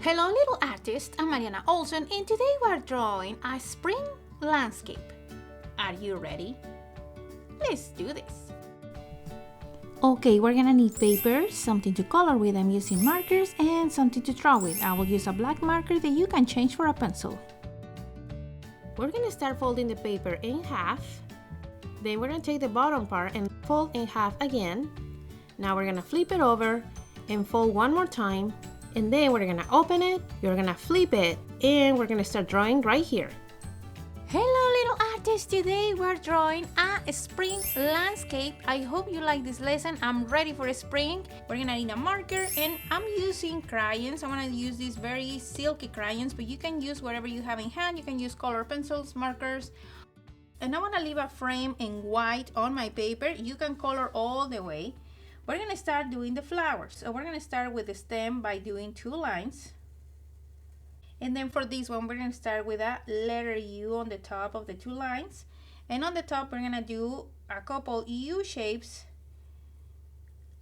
Hello little artists, I'm Mariana Olsen and today we're drawing a spring landscape. Are you ready? Let's do this. Okay, we're gonna need paper, something to color with. I'm using markers and something to draw with. I will use a black marker that you can change for a pencil. We're gonna start folding the paper in half. Then we're gonna take the bottom part and fold in half again. Now we're gonna flip it over and fold one more time. And then we're gonna open it, you're gonna flip it, and we're gonna start drawing right here. Hello little artists, today we're drawing a spring landscape. I hope you like this lesson. I'm ready for spring. We're gonna need a marker and I'm using crayons. I'm gonna use these very silky crayons, but you can use whatever you have in hand. You can use color pencils, markers. And I wanna leave a frame in white on my paper. You can color all the way. We're gonna start doing the flowers. So we're gonna start with the stem by doing 2 lines. And then for this one, we're gonna start with a letter U on the top of the 2 lines. And on the top, we're gonna do a couple U shapes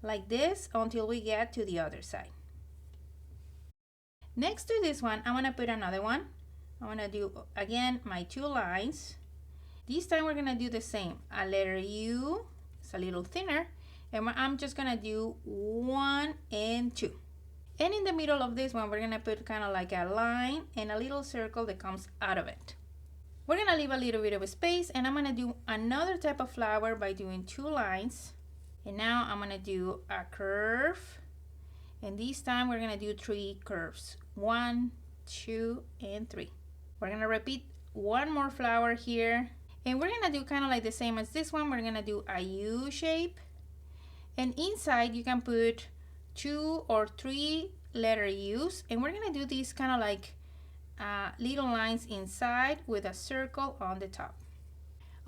like this until we get to the other side. Next to this one, I'm gonna put another one. I'm gonna do, again, my 2 lines. This time we're gonna do the same. A letter U, it's a little thinner. And I'm just gonna do 1 and 2. And in the middle of this one, we're gonna put kind of like a line and a little circle that comes out of it. We're gonna leave a little bit of space and I'm gonna do another type of flower by doing 2 lines. And now I'm gonna do a curve. And this time we're gonna do 3 curves. 1, 2, and 3. We're gonna repeat one more flower here. And we're gonna do kind of like the same as this one. We're gonna do a U shape. And inside you can put 2 or 3 letter U's, and we're gonna do these kind of like little lines inside with a circle on the top.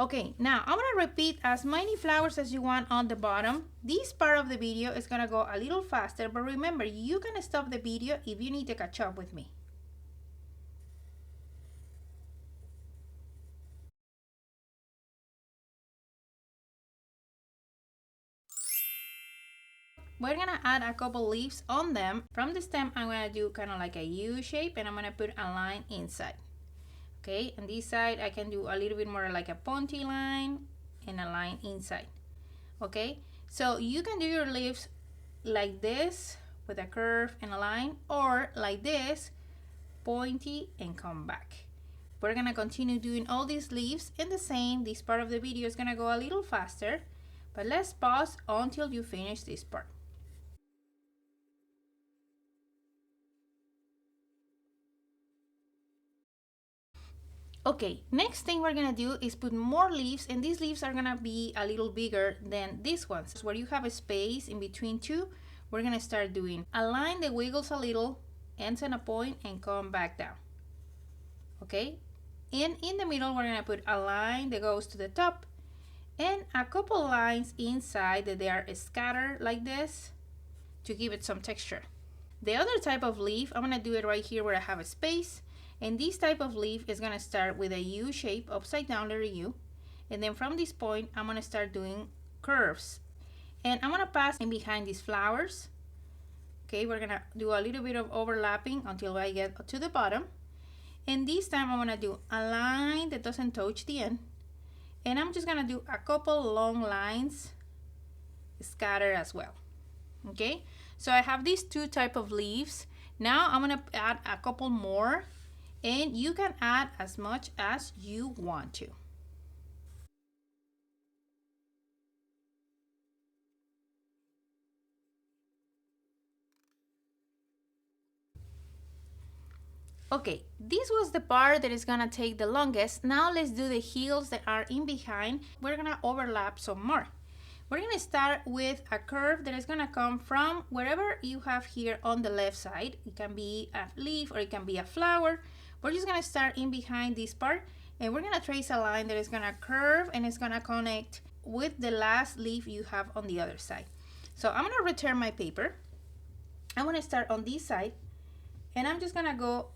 Okay, now I'm gonna repeat as many flowers as you want on the bottom. This part of the video is gonna go a little faster, but remember, you can stop the video if you need to catch up with me. We're gonna add a couple leaves on them. From the stem, I'm gonna do kind of like a U shape and I'm gonna put a line inside. Okay, on this side, I can do a little bit more like a pointy line and a line inside. Okay, so you can do your leaves like this with a curve and a line, or like this, pointy and come back. We're gonna continue doing all these leaves in the same. This part of the video is gonna go a little faster, but let's pause until you finish this part. Okay, next thing we're gonna do is put more leaves, and these leaves are gonna be a little bigger than these ones. Where you have a space in between 2, we're gonna start doing a line that wiggles a little, ends on a point, and come back down. Okay, and in the middle we're gonna put a line that goes to the top, and a couple lines inside that they are scattered like this to give it some texture. The other type of leaf, I'm gonna do it right here where I have a space. And this type of leaf is gonna start with a U shape, upside down letter U. And then from this point, I'm gonna start doing curves. And I'm gonna pass in behind these flowers. Okay, we're gonna do a little bit of overlapping until I get to the bottom. And this time I'm gonna do a line that doesn't touch the end. And I'm just gonna do a couple long lines scattered as well. Okay, so I have these 2 type of leaves. Now I'm gonna add a couple more. And you can add as much as you want to. Okay, this was the part that is gonna take the longest. Now let's do the heels that are in behind. We're gonna overlap some more. We're gonna start with a curve that is gonna come from wherever you have here on the left side. It can be a leaf or it can be a flower. We're just gonna start in behind this part and we're gonna trace a line that is gonna curve and it's gonna connect with the last leaf you have on the other side. So I'm gonna return my paper. I'm gonna start on this side and I'm just gonna go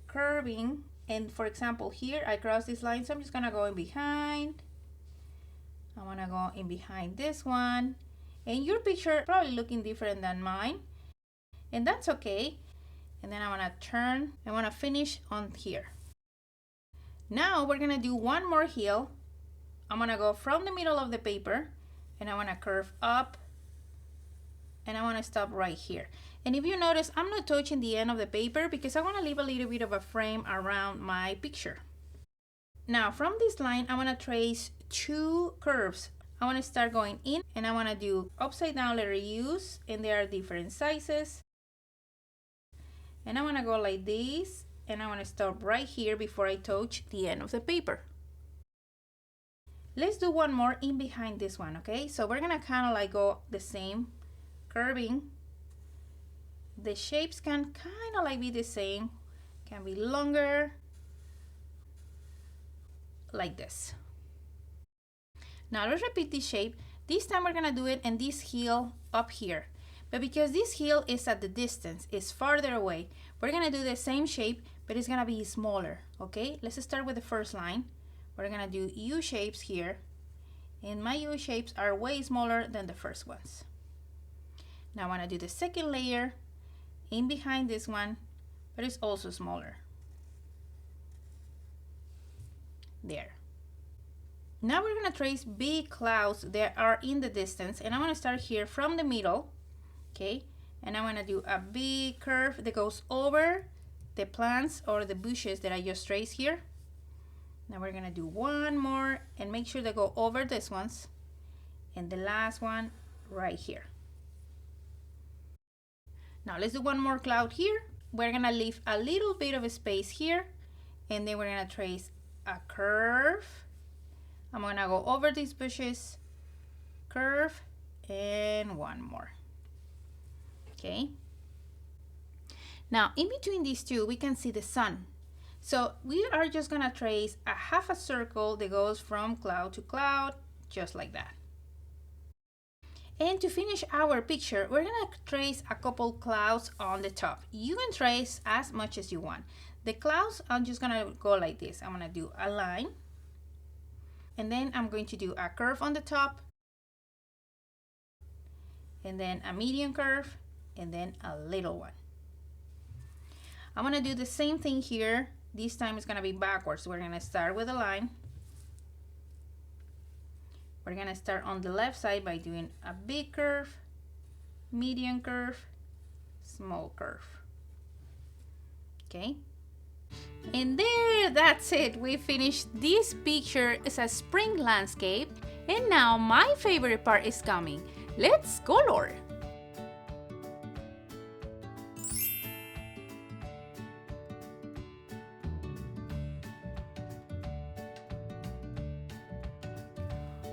curving, and for example here I cross this line, so I'm just gonna go in behind. I wanna go in behind this one, and your picture probably looking different than mine, and that's okay. and then I want to turn. I want to finish on here. Now we're gonna do one more heel. I'm gonna go from the middle of the paper, and I want to curve up, and I want to stop right here. And if you notice, I'm not touching the end of the paper because I want to leave a little bit of a frame around my picture. Now from this line, I want to trace 2 curves. I want to start going in, and I want to do upside down letter U's, and there are different sizes. And I want to go like this, and I want to stop right here before I touch the end of the paper. Let's do one more in behind this one, okay? So we're gonna kind of like go the same, curving. The shapes can kind of like be the same, can be longer, like this. Now let's repeat this shape. This time we're gonna do it in this heel up here. But because this heel is at the distance, it's farther away, we're gonna do the same shape, but it's gonna be smaller, okay? Let's start with the first line. We're gonna do U shapes here, and my U shapes are way smaller than the first ones. Now I wanna do the second layer in behind this one, but it's also smaller. There. Now we're gonna trace big clouds that are in the distance, and I wanna start here from the middle, okay? And I wanna do a big curve that goes over the plants or the bushes that I just traced here. Now we're gonna do one more and make sure they go over these ones, and the last one right here. Now let's do one more cloud here. We're gonna leave a little bit of a space here, and then we're gonna trace a curve. I'm gonna go over these bushes, curve, and one more. Okay. Now in between these two, we can see the sun. So we are just gonna trace a half a circle that goes from cloud to cloud, just like that. And to finish our picture, we're gonna trace a couple clouds on the top. You can trace as much as you want. The clouds, I'm just gonna go like this. I'm gonna do a line, and then I'm going to do a curve on the top, and then a medium curve, and then a little one. I'm gonna do the same thing here. This time it's gonna be backwards. We're gonna start with a line. We're gonna start on the left side by doing a big curve, medium curve, small curve. Okay. And there, that's it. We finished this picture. It's a spring landscape. And now my favorite part is coming. Let's color.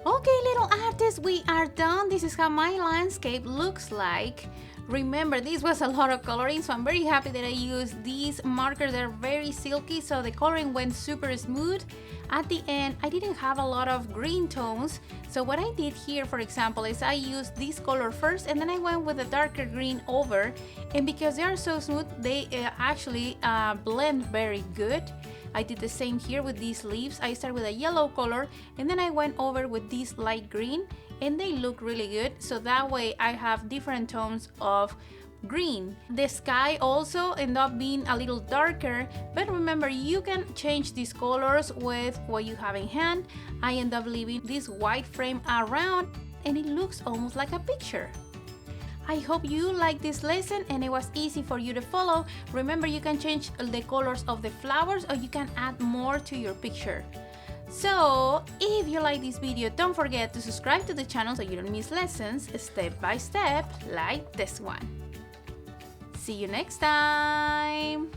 Okay, little artists, we are done. This is how my landscape looks like. Remember, this was a lot of coloring, so I'm very happy that I used these markers. They're very silky, so the coloring went super smooth. At the end, I didn't have a lot of green tones, so what I did here, for example, is I used this color first, and then I went with a darker green over, and because they are so smooth, they actually blend very good. I did the same here with these leaves. I started with a yellow color, and then I went over with this light green, and they look really good. So that way I have different tones of green. The sky also ended up being a little darker, but remember, you can change these colors with what you have in hand. I end up leaving this white frame around, and it looks almost like a picture. I hope you liked this lesson and it was easy for you to follow. Remember, you can change the colors of the flowers, or you can add more to your picture. So if you like this video, don't forget to subscribe to the channel so you don't miss lessons step by step like this one. See you next time!